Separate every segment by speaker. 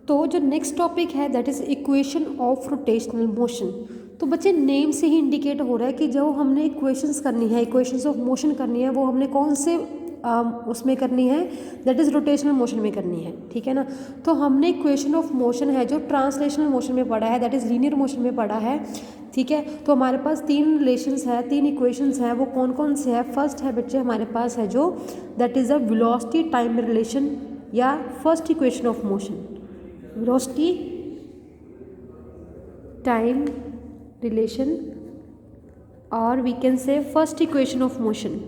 Speaker 1: तो जो next topic है that is equation of rotational motion. तो बच्चे नेम से ही इंडिकेट हो रहा है कि जो हमने इक्वेशंस करनी है, इक्वेशंस ऑफ मोशन करनी है, वो हमने कौन से उसमें करनी है, दैट इज़ रोटेशनल मोशन में करनी है, ठीक है ना। तो हमने इक्वेशन ऑफ मोशन है जो ट्रांसलेशनल मोशन में पढ़ा है, दैट इज़ लीनियर मोशन में पढ़ा है, ठीक है। तो हमारे पास तीन रिलेशंस है, तीन इक्वेशंस हैं, वो कौन कौन से हैं। फर्स्ट है बच्चे हमारे पास है जो that is a velocity time relation या first equation of motion, velocity time relation और we can say first equation of motion.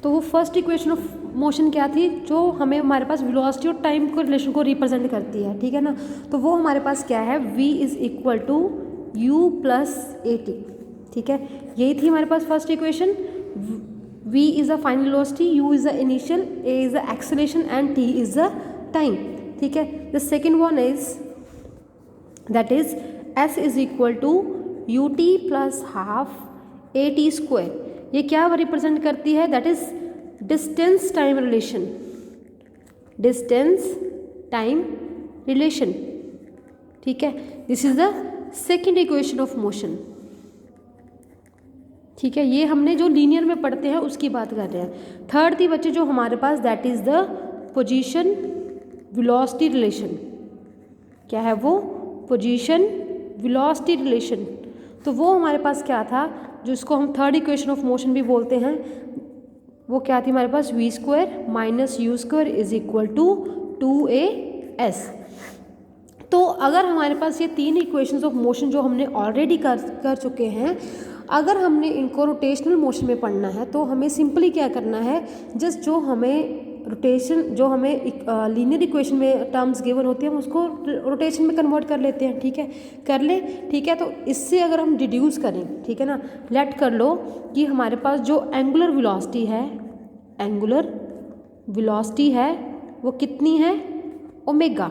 Speaker 1: तो वो फर्स्ट इक्वेशन ऑफ मोशन क्या थी, जो हमें हमारे पास वेलोसिटी और टाइम को रिलेशन को रिप्रेजेंट करती है, ठीक है ना। तो वो हमारे पास क्या है, v is equal to u plus A t, ठीक है। यही थी हमारे पास first equation. v is a final velocity, u is a initial, a is a acceleration and t is a time, ठीक है। The second one is that is s is equal to U T plus half A T square. ये क्या represent करती है, that is distance time relation, distance time relation, ठीक है। This is the second equation of motion, ठीक है। ये हमने जो लीनियर में पढ़ते हैं उसकी बात कर रहे हैं। थर्ड थी बच्चे जो हमारे पास that is the position velocity relation. क्या है वो, पोजीशन वेलोसिटी रिलेशन। तो वो हमारे पास क्या था, जिसको हम थर्ड इक्वेशन ऑफ मोशन भी बोलते हैं, वो क्या थी हमारे पास, v square minus you square is equal to 2as। तो अगर हमारे पास ये तीन इक्वेशंस ऑफ मोशन जो हमने ऑलरेडी कर चुके हैं, अगर हमने इनको रोटेशनल मोशन में पढ़ना है तो हमें सिंपली क्या करना है, जस्ट जो हमें रोटेशन, जो हमें लीनियर इक्वेशन में टर्म्स गिवन होती है, हम उसको रोटेशन में कन्वर्ट कर लेते हैं, ठीक है, कर ले, ठीक है। तो इससे अगर हम डिड्यूस करें, ठीक है ना, लेट कर लो कि हमारे पास जो एंगुलर वेलोसिटी है, एंगुलर वेलोसिटी है वो कितनी है, ओमेगा,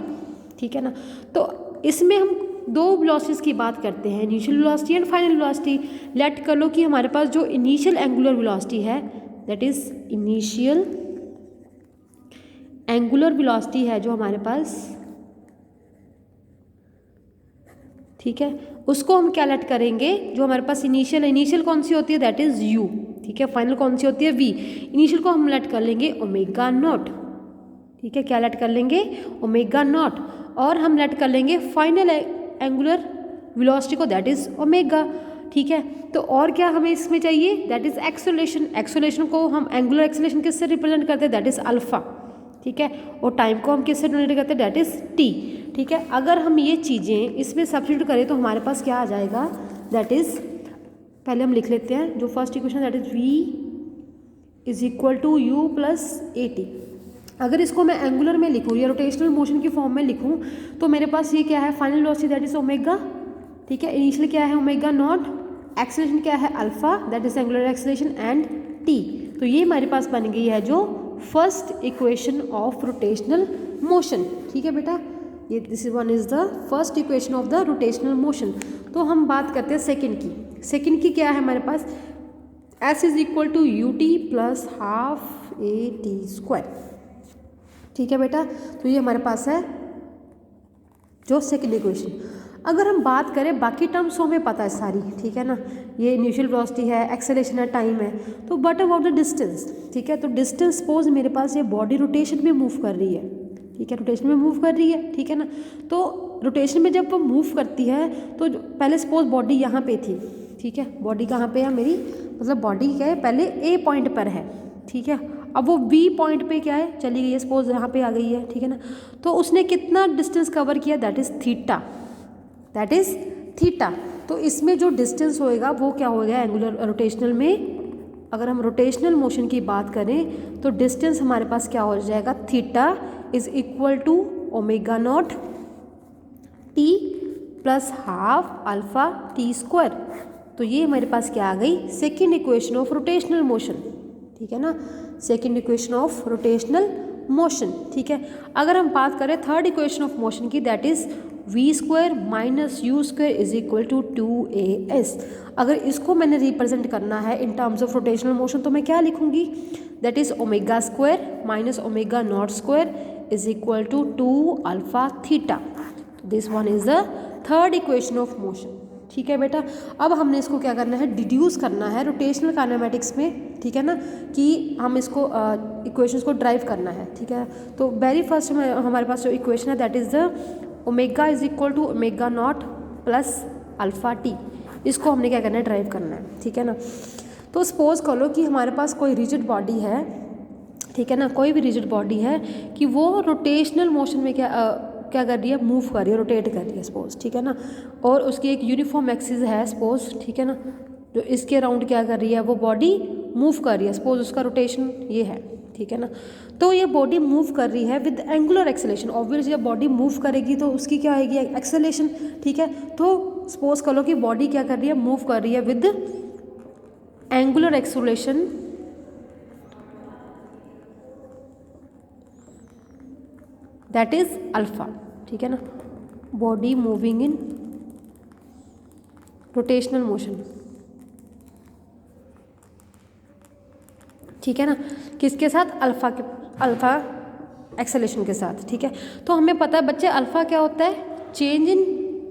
Speaker 1: ठीक है ना। तो इसमें हम दो वेलोसिटीज़ की बात करते हैं, initial velocity and final velocity. Let कर लो कि हमारे पास जो इनिशियल एंगुलर वेलोसिटी है, that is initial angular velocity है जो हमारे पास, ठीक है, उसको हम क्या लेट करेंगे, जो हमारे पास इनिशियल कौन सी होती है, दैट इज u, ठीक है। फाइनल कौन सी होती है, v। इनिशियल को हम लेट कर लेंगे ओमेगा नॉट, ठीक है, क्या लेट कर लेंगे, ओमेगा नॉट। और हम लेट कर लेंगे फाइनल एंगुलर वेलोसिटी को, दैट इज ओमेगा, ठीक है। तो और क्या हमें इसमें चाहिए, दैट इज एक्सेलरेशन। एक्सेलरेशन को हम एंगुलर एक्सेलरेशन किससे रिप्रेजेंट करते हैं, दैट इज अल्फा, ठीक है। और टाइम को हम किससे डिनोट करते हैं, दैट इज t, ठीक है। अगर हम ये चीज़ें इसमें सब्स्टिट्यूट करें तो हमारे पास क्या आ जाएगा, दैट इज, पहले हम लिख लेते हैं जो first equation, that is v is equal to u plus A T. अगर इसको मैं एंगुलर में लिखूँ या रोटेशनल मोशन की फॉर्म में लिखूँ तो मेरे पास ये क्या है, final velocity that is omega, ठीक है। इनिशियल क्या है, ओमेगा नॉट, एक्सेलरेशन क्या है, alpha, that is angular acceleration and t। तो ये हमारे पास बन गई है जो first equation of rotational motion, ठीक है बेटा। ये this one is the first equation of the rotational motion. तो हम बात करते हैं सेकंड की। सेकंड की क्या है हमारे पास, s is equal to U T plus half A T square, ठीक है बेटा। तो ये हमारे पास है जो सेकंड इक्वेशन। अगर हम बात करें बाकी टर्म्स तो हमें पता है सारी, ठीक है ना, ये इनिशियल वेलोसिटी है, एक्सेलरेशन है, टाइम है। तो बट अबाउट द डिस्टेंस, ठीक है। तो डिस्टेंस सपोज मेरे पास ये बॉडी रोटेशन में मूव कर रही है, ठीक है, रोटेशन में मूव कर रही है, ठीक है ना। तो रोटेशन में जब वो मूव करती है तो पहले सपोज बॉडी यहाँ पे थी, ठीक है, बॉडी कहाँ पे है मेरी, मतलब बॉडी क्या है, पहले ए पॉइंट पर है, ठीक है। अब वो बी पॉइंट पे क्या है, चली गई है, सपोज यहाँ पे आ गई है, ठीक है ना। तो उसने कितना डिस्टेंस कवर किया, that is theta, that is theta. तो इसमें जो डिस्टेंस होएगा वो क्या होएगा, एंगुलर रोटेशनल में, अगर हम रोटेशनल मोशन की बात करें तो डिस्टेंस हमारे पास क्या हो जाएगा, theta is equal to omega naught T plus half alpha T square. तो ये हमारे पास क्या आ गई, second equation of rotational motion, ठीक है ना, second equation of rotational motion, ठीक है। अगर हम बात करें थर्ड इक्वेशन ऑफ मोशन की, that is we square minus you square is equal to 2as। अगर इसको मैंने रिप्रेजेंट करना है in terms of rotational motion तो मैं क्या लिखूंगी, that is omega square minus omega not square is equal to 2 alpha theta. This one is the third equation of motion. ठीक है बेटा, अब हमने इसको क्या करना है, डिड्यूस करना है रोटेशनल काइनेमेटिक्स में। ठीक है ना, कि हम इसको इक्वेशंस को ड्राइव करना है। ठीक है, तो वेरी फर्स्ट में हमारे पास जो इक्वेशन है that is the omega is equal to omega not plus alpha T. इसको हमने क्या करना है, ड्राइव करना है। ठीक है ना, तो सपोज कर लो कि हमारे पास कोई रिजिड बॉडी है, ठीक है ना, कोई भी रिजिड बॉडी है कि वो रोटेशनल मोशन में क्या कर रही है, मूव कर रही है, रोटेट कर रही है सपोज। ठीक है ना, और उसकी एक यूनिफॉर्म एक्सिस है सपोज। ठीक है ना, जो इसके अराउंड क्या कर रही है, वो बॉडी मूव कर रही है, सपोज उसका रोटेशन ये है। ठीक है ना, तो ये बॉडी मूव कर रही है विद एंगुलर एक्सेलेरेशन। ऑब्वियसली जब बॉडी मूव करेगी तो उसकी क्या आएगी, एक्सेलेरेशन। ठीक है, तो सपोज कर लो कि बॉडी क्या कर रही है, मूव कर रही है with angular acceleration that is alpha. ठीक है ना, body moving in rotational motion. ठीक है ना, किसके साथ, अल्फा एक्सेलेरेशन के साथ। ठीक है, तो हमें पता है बच्चे अल्फा क्या होता है, चेंज इन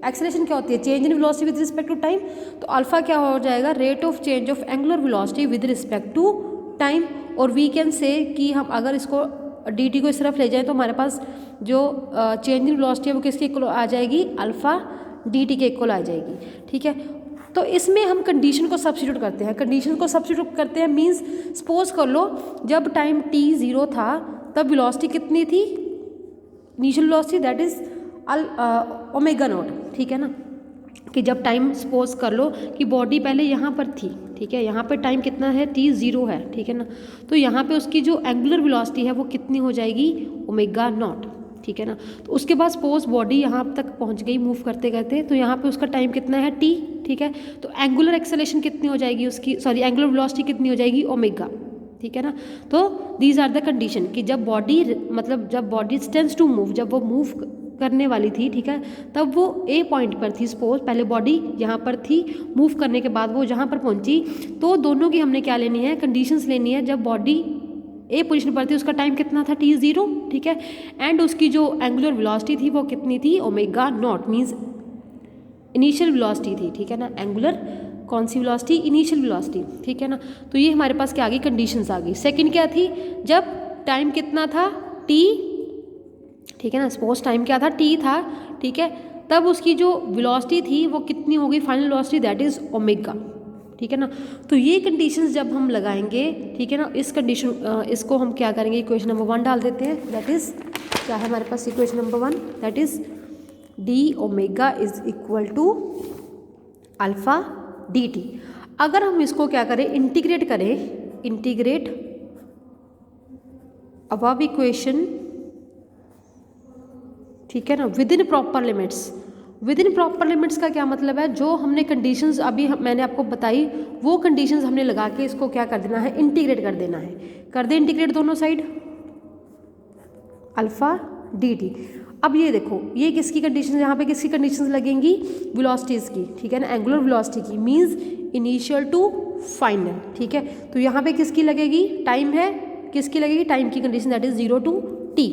Speaker 1: एक्सेलेरेशन क्या होती है, change in velocity with respect to time. तो अल्फा क्या हो जाएगा, rate of change of angular velocity with respect to time. और वी कैन से कि हम अगर इसको डी टी को इस तरफ ले जाएं तो हमारे पास जो चेंज इन वेलोसिटी है वो किसके इक्वल आ जाएगी, अल्फा डी टी के इक्वल आ जाएगी। ठीक है, तो इसमें हम कंडीशन को सब्स्टिट्यूट करते हैं। कंडीशन को सब्स्टिट्यूट करते हैं मींस सपोज कर लो जब टाइम टी 0 था तब वेलोसिटी कितनी थी, initial velocity that is omega not. ठीक है ना, कि जब टाइम सपोज कर लो कि बॉडी पहले यहाँ पर थी। ठीक है, यहाँ पे टाइम कितना है, टी 0 है। ठीक है ना, तो यहाँ पे उसकी जो एंगुलर वेलोसिटी है वो कितनी हो जाएगी, ओमेगा नॉट। ठीक है ना, तो उसके बाद सपोज बॉडी यहाँ तक पहुँच गई मूव करते करते, तो यहाँ पे उसका टाइम कितना है, टी। ठीक है, तो एंगुलर एक्सेलेरेशन कितनी हो जाएगी उसकी, सॉरी एंगुलर वेलोसिटी कितनी हो जाएगी, ओमेगा। ठीक है ना, तो दीज आर द कंडीशन कि जब बॉडी मतलब जब बॉडी टेंड्स टू मूव, जब वो मूव करने वाली थी। ठीक है, तब वो ए पॉइंट पर थी, सपोज पहले बॉडी यहाँ पर थी, मूव करने के बाद वो जहाँ पर पहुँची, तो दोनों की हमने क्या लेनी है, कंडीशंस लेनी है। जब बॉडी ए पोजीशन पर थी उसका टाइम कितना था, टी 0। ठीक है, एंड उसकी जो एंगुलर वेलोसिटी थी वो कितनी थी, omega naught, means initial velocity थी। ठीक है ना, एंगुलर कौन सी वेलोसिटी, इनिशियल वेलोसिटी। ठीक है ना, तो ये हमारे पास क्या आ गई, कंडीशंस आ गई। सेकंड क्या थी, जब टाइम कितना था, टी। ठीक है ना, सपोज टाइम क्या था, टी था। ठीक है, तब उसकी जो वेलोसिटी थी वो कितनी हो गई, final velocity that is omega. ठीक है ना, तो ये कंडीशंस जब हम लगाएंगे, ठीक है ना, इस कंडीशन इसको हम क्या करेंगे, इक्वेशन नंबर 1 डाल देते हैं। दैट इज क्या है हमारे पास, equation number 1 that is d omega is equal to alpha d T. अगर हम इसको क्या करें, इंटीग्रेट करें, इंटीग्रेट अबव इक्वेशन। ठीक है ना, with in proper limits. With in proper limits का क्या मतलब है, जो हमने कंडीशंस अभी मैंने आपको बताई वो कंडीशंस हमने लगा के इसको क्या कर देना है, इंटीग्रेट कर देना है। कर दे इंटीग्रेट दोनों साइड, अल्फा डी टी। अब ये देखो, ये किसकी कंडीशन, यहाँ पे किसकी कंडीशंस लगेंगी, वेलोसिटीज़ की। ठीक है ना, एंगुलर वेलोसिटी की, मींस इनिशियल टू फाइनल। ठीक है, तो यहाँ पे किसकी लगेगी, टाइम है, किसकी लगेगी, टाइम की condition that is 0 to T.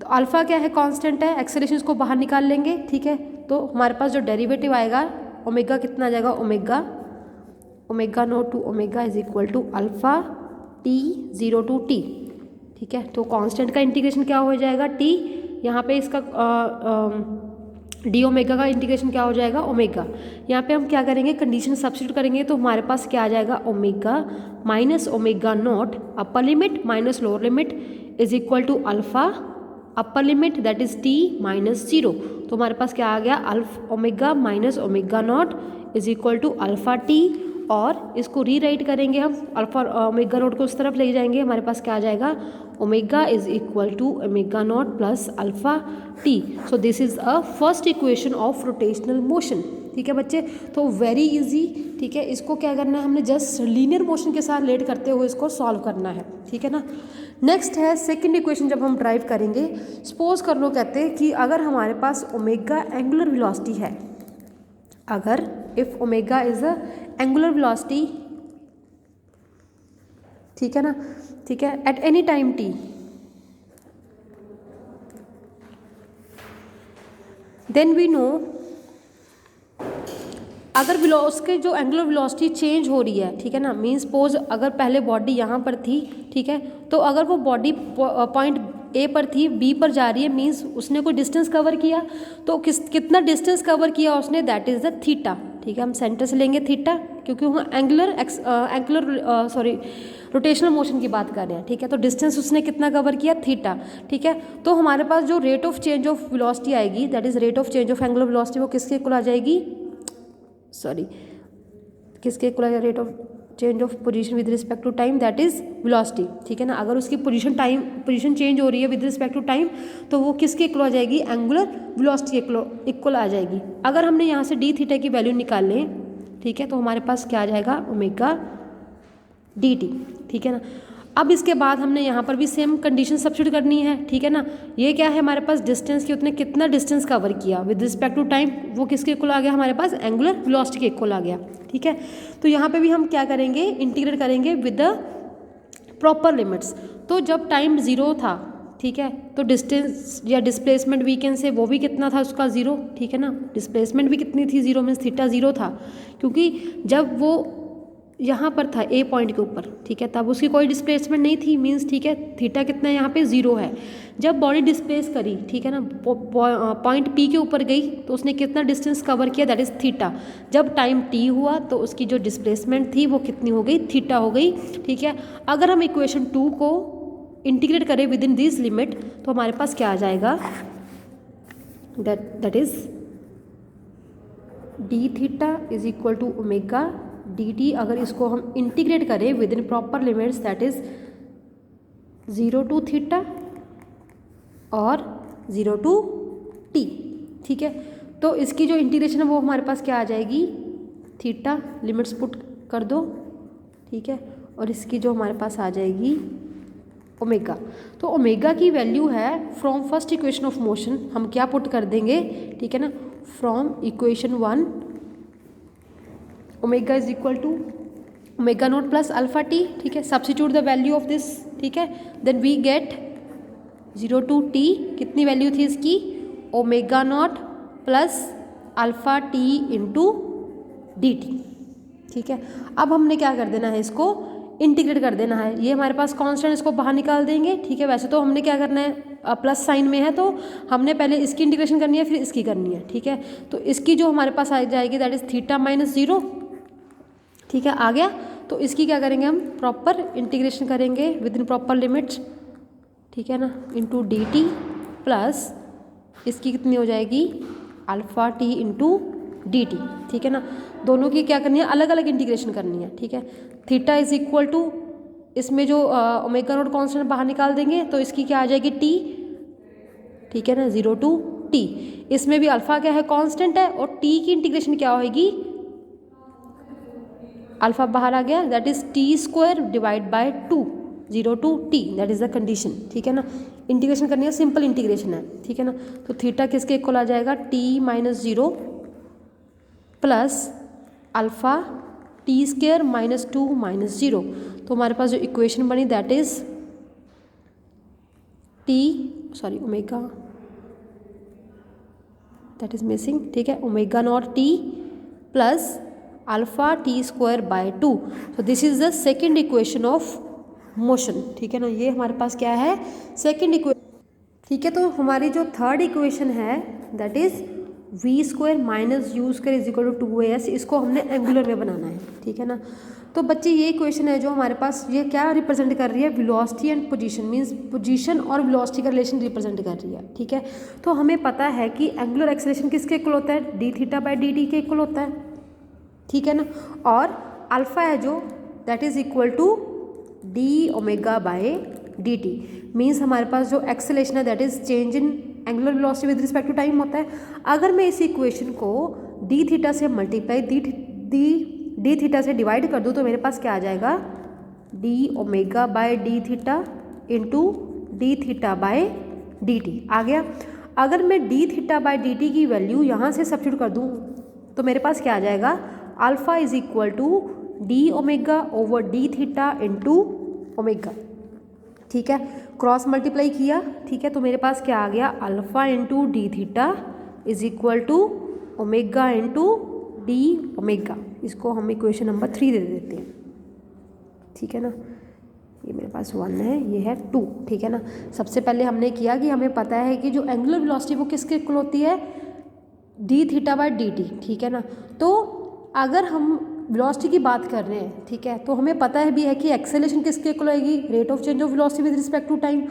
Speaker 1: तो अल्फा क्या है, कांस्टेंट है, एक्सेलरेशन को बाहर निकाल लेंगे। ठीक है, तो हमारे पास जो डेरिवेटिव आएगा ओमेगा कितना आ जाएगा, omega not to omega is equal to alpha T 0 to T. ठीक है, तो कांस्टेंट का इंटीग्रेशन क्या हो जाएगा, टी। यहाँ पे इसका डी ओमेगा का इंटीग्रेशन क्या हो जाएगा, ओमेगा। यहाँ पे हम क्या करेंगे, कंडीशन सब्स्टिट्यूट करेंगे, तो हमारे पास क्या आ जाएगा, omega minus omega naught upper limit minus lower limit is equal to alpha upper limit that is T minus 0। तो हमारे पास क्या आ गया, omega minus omega naught is equal to alpha T. और इसको रीराइट करेंगे हम, अल्फा ओमेगा नॉट को उस तरफ ले जाएंगे, हमारे पास क्या आ जाएगा, omega is equal to omega not plus alpha T. So this is a first equation of rotational motion. ठीक है बच्चे, तो वेरी इजी, ठीक है। इसको क्या करना है, हमने जस्ट लीनियर मोशन के साथ रिलेट करते हुए इसको सॉल्व करना है, ठीक है ना। नेक्स्ट है सेकंड इक्वेशन, जब हम ड्राइव करेंगे, सपोज कर लो कहते हैं कि अगर हमारे पास ओमेगा एंगुलर वेलोसिटी है, अगर if omega is a angular velocity, ठीक है ना, ठीक है, at any time T, then we know अगर उसके जो एंगुलर वेलोसिटी चेंज हो रही है, ठीक है ना, मीन्स सपोज अगर पहले बॉडी यहाँ पर थी, ठीक है, तो अगर वो बॉडी पॉइंट ए पर थी, बी पर जा रही है, मीन्स उसने कोई डिस्टेंस कवर किया, तो कितना डिस्टेंस कवर किया उसने, दैट इज़ द थीटा, ठीक है। हम सेंटर से लेंगे थीटा, क्योंकि हम रोटेशनल मोशन की बात कर रहे हैं, ठीक है, तो डिस्टेंस उसने कितना कवर किया, थीटा, ठीक है। तो हमारे पास जो rate of change of velocity आएगी, that is rate of change of angular velocity, वो किसके इक्वल आ जाएगी, किसके इक्वल आ जाएगी, rate of change of position with respect to time, that is velocity, ठीक है ना। अगर उसकी पोजीशन चेंज हो रही है विद रिस्पेक्ट टू टाइम, तो वो किसके इक्वल आ जाएगी, एंगुलर वेलोसिटी इक्वल आ जाएगी। अगर हमने यहाँ से डी थीटा की वैल्यू निकाल लें, ठीक है, तो हमारे पास क्या आ जाएगा, ओमेगा डी टी, ठीक है ना। अब इसके बाद हमने यहाँ पर भी सेम कंडीशन सब्स्टिट्यूट करनी है, ठीक है ना। ये क्या है हमारे पास, डिस्टेंस की, उसने कितना डिस्टेंस कवर किया विद रिस्पेक्ट टू टाइम, वो किसके इक्वल आ गया, हमारे पास एंगुलर वेलोसिटी के इक्वल आ गया, ठीक है। तो यहाँ पे भी हम क्या करेंगे, इंटीग्रेट करेंगे विद द प्रॉपर लिमिट्स। तो जब टाइम ज़ीरो था, ठीक है, तो डिस्टेंस या डिस्प्लेसमेंट वी कैन से, वो भी कितना था उसका, ज़ीरो, ठीक है ना। डिस्प्लेसमेंट भी कितनी थी, ज़ीरो, मीन्स थीटा ज़ीरो था, क्योंकि जब वो यहाँ पर था ए पॉइंट के ऊपर, ठीक है, तब उसकी कोई डिस्प्लेसमेंट नहीं थी, मीन्स, ठीक है, थीटा कितना यहाँ पे ज़ीरो है। जब बॉडी डिस्प्लेस करी, ठीक है ना, पॉइंट पी के ऊपर गई, तो उसने कितना डिस्टेंस कवर किया, दैट इज़ थीटा। जब टाइम टी हुआ, तो उसकी जो डिस्प्लेसमेंट थी वो कितनी हो गई, थीटा हो गई, ठीक है। अगर हम इक्वेशन 2 को इंटीग्रेट करें विद इन दिस लिमिट, तो हमारे पास क्या आ जाएगा, that is D theta is equal to omega D T. अगर इसको हम इंटीग्रेट करें with in proper limits, that is 0 to theta और 0 टू टी, ठीक है। तो इसकी जो इंटीग्रेशन है वो हमारे पास क्या आ जाएगी, थीटा, लिमिट्स पुट कर दो, ठीक है, और इसकी जो हमारे पास आ जाएगी ओमेगा। तो ओमेगा की वैल्यू है from first equation of motion, हम क्या पुट कर देंगे, ठीक है ना, from equation 1, omega is equal to omega not plus alpha t, ठीक है। Substitute the value of this, ठीक है, then we get 0 to t, कितनी वैल्यू थी इसकी, omega not plus alpha t into d t, ठीक है। अब हमने क्या कर देना है, इसको इंटीग्रेट कर देना है। ये हमारे पास कांस्टेंट, इसको बाहर निकाल देंगे, ठीक है। वैसे तो हमने क्या करना है, प्लस साइन में है, तो हमने पहले इसकी इंटीग्रेशन करनी है, फिर इसकी करनी है, ठीक है। तो इसकी जो हमारे पास आ जाएगी, दैट इज थीटा माइनस 0, ठीक है, आ गया। तो इसकी क्या करेंगे, हम प्रॉपर इंटीग्रेशन करेंगे विद इन प्रॉपर लिमिट्स, ठीक है ना, इंटू डी टी प्लस इसकी कितनी हो जाएगी, alpha t into d t, ठीक है ना। दोनों की क्या करनी है, अलग अलग इंटीग्रेशन करनी है, ठीक है। थीटा इज इक्वल टू, इसमें जो ओमेगा नॉट कांस्टेंट बाहर निकाल देंगे, तो इसकी क्या आ जाएगी, टी, ठीक है ना, 0 टू टी। इसमें भी अल्फा क्या है, कांस्टेंट है, और टी की इंटीग्रेशन क्या होगी, अल्फा बाहर आ गया, that is t square divide by 2, 0 to t, that is the condition, ठीक है ना। इंटीग्रेशन करनी है, सिंपल इंटीग्रेशन है, ठीक है ना। तो थीटा किसके इक्वल आ जाएगा, T minus 0 plus alpha T square minus 2 minus 0। तो हमारे पास जो इक्वेशन बनी, that is omega, that is missing, ठीक है, omega naught T plus alpha T square by 2। तो this is the second equation of motion, ठीक है ना। ये हमारे पास क्या है, सेकेंड इक्वेशन, ठीक है। तो हमारी जो थर्ड इक्वेशन है, that is we square minus you square is equal to 2as, इसको हमने एंगुलर में बनाना है, ठीक है ना। तो बच्चे ये इक्वेशन है जो हमारे पास, ये क्या रिप्रेजेंट कर रही है, velocity and position, means position और वेलोसिटी का रिलेशन रिप्रेजेंट कर रही है, ठीक है। तो हमें पता है कि एंगुलर एक्सेलरेशन किसके इक्वल होता है, d theta by d t के इक्वल होता है, ठीक है ना। और अल्फा है जो, that is equal to d omega by d t, means हमारे पास जो एक्सेलरेशन है, that is change in angular velocity with respect to time होता है। अगर मैं इस इक्वेशन को डी थीटा से मल्टीप्लाई डी थीटा से डिवाइड कर दूँ तो मेरे पास क्या आ जाएगा, d omega by d theta into d theta by d t आ गया। अगर मैं d theta by d t की वैल्यू यहाँ से सब्स्टिट्यूट कर दूँ तो मेरे पास क्या आ जाएगा, alpha is equal to d omega over d theta into omega. ठीक है, क्रॉस मल्टीप्लाई किया, ठीक है, तो मेरे पास क्या आ गया, alpha into d theta is equal to omega into d omega. इसको हम इक्वेशन नंबर 3 दे देते हैं। ठीक है ना, ये मेरे पास 1 है, ये है 2। ठीक है ना, सबसे पहले हमने किया कि हमें पता है कि जो एंगुलर वेलोसिटी वो किसके इक्वल होती है, d theta by d t. ठीक है ना, तो अगर हम वेलोसिटी की बात कर रहे हैं, ठीक है, तो हमें पता है भी है कि एक्सेलरेशन किसके इक्वल आएगी, rate of change of velocity with respect to time.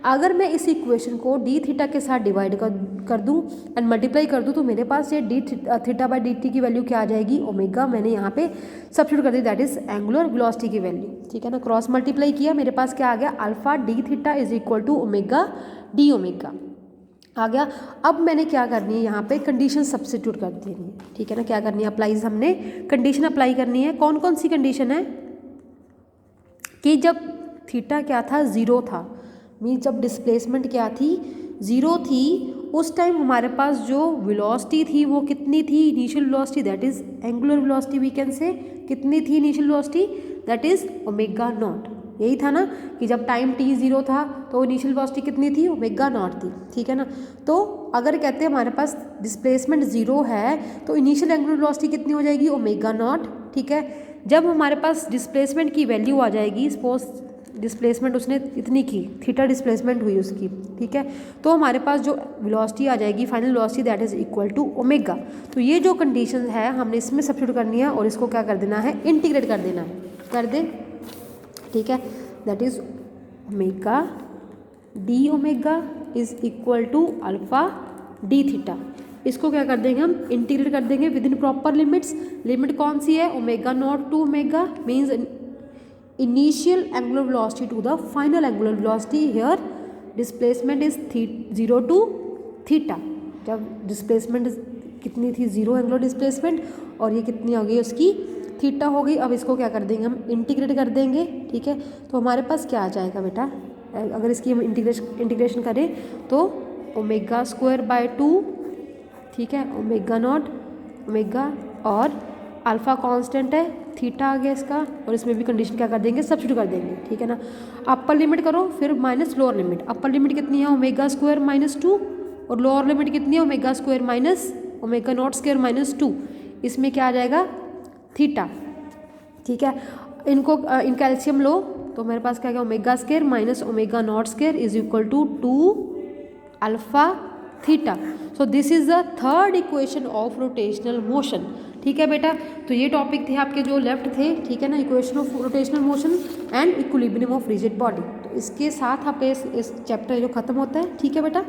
Speaker 1: अगर मैं इस इक्वेशन को डी थीटा के साथ डिवाइड कर दूं एंड मल्टीप्लाई कर दूं तो मेरे पास ये D theta by d t की वैल्यू क्या आ जाएगी, ओमेगा। मैंने यहाँ पे सब्स्टिट्यूट कर दी, दैट इज एंगुलर वेलोसिटी की वैल्यू। ठीक है ना, क्रॉस मल्टीप्लाई किया, मेरे पास क्या आ गया, alpha d theta is equal to omega d omega आ गया। अब मैंने क्या करनी है, यहाँ पे कंडीशन सब्स्टिट्यूट कर देनी है। ठीक है ना, क्या करनी है, अप्लाईज हमने कंडीशन अप्लाई करनी है। कौन कौन सी कंडीशन है कि जब थीटा क्या था, 0 था, मीन जब डिस्प्लेसमेंट क्या थी, 0 थी, उस टाइम हमारे पास जो वेलोसिटी थी वो कितनी थी, initial velocity, that is angular velocity we can say. कितनी थी initial velocity, that is omega not. यही था ना कि जब टाइम t 0 था तो इनिशियल वेलोसिटी कितनी थी, ओमेगा नॉट थी। ठीक है ना, तो अगर कहते हैं हमारे पास डिस्प्लेसमेंट 0 है तो इनिशियल एंगुलर वेलोसिटी कितनी हो जाएगी, ओमेगा नॉट। ठीक है, जब हमारे पास डिस्प्लेसमेंट की वैल्यू आ जाएगी, सपोज डिस्प्लेसमेंट उसने इतनी की, थीटा डिस्प्लेसमेंट हुई उसकी, ठीक है, तो हमारे पास जो वेलोसिटी आ जाएगी final velocity, that is equal to omega. तो ये जो कंडीशन है हमने इसमें सब्स्टिट्यूट करनी है और इसको क्या कर देना है, इंटीग्रेट कर देना है, कर दे। ठीक है, that is omega d omega is equal to alpha d theta. इसको क्या कर देंगे, हम इंटीग्रेट कर देंगे with in proper limits. Limit कौन सी है, omega not to omega, means initial angular velocity to the final angular velocity. Here displacement is 0 to theta. जब डिस्प्लेसमेंट कितनी थी, 0 एंगुलर डिस्प्लेसमेंट, और ये कितनी हो गई उसकी, थीटा हो गई। अब इसको क्या कर देंगे, हम इंटीग्रेट कर देंगे। ठीक है, तो हमारे पास क्या आ जाएगा बेटा, अगर इसकी हम इंटीग्रेशन करें तो ओमेगा स्क्वायर बाय 2, ठीक है, ओमेगा नॉट ओमेगा, और अल्फ़ा कांस्टेंट है, थीटा आ गया इसका, और इसमें भी कंडीशन क्या कर देंगे, सब्स्टिट्यूट कर देंगे। ठीक है ना, अपर लिमिट करो, फिर minus lower limit. Upper limit कितनी है, ओमेगा स्क्वायर माइनस 2, और लोअर लिमिट कितनी है, omega square minus omega not square minus 2। इसमें क्या आ जाएगा, थीटा। ठीक है, इनको इनका एलसीएम लो तो मेरे पास क्या गया, omega square minus omega not square is equal to 2 alpha theta. So this is the third equation of rotational motion. ठीक है बेटा, तो ये टॉपिक थे आपके जो लेफ्ट थे। ठीक है ना, equation of rotational motion and equilibrium of rigid body. तो इसके साथ आप इस चैप्टर जो खत्म होता है। ठीक है बेटा।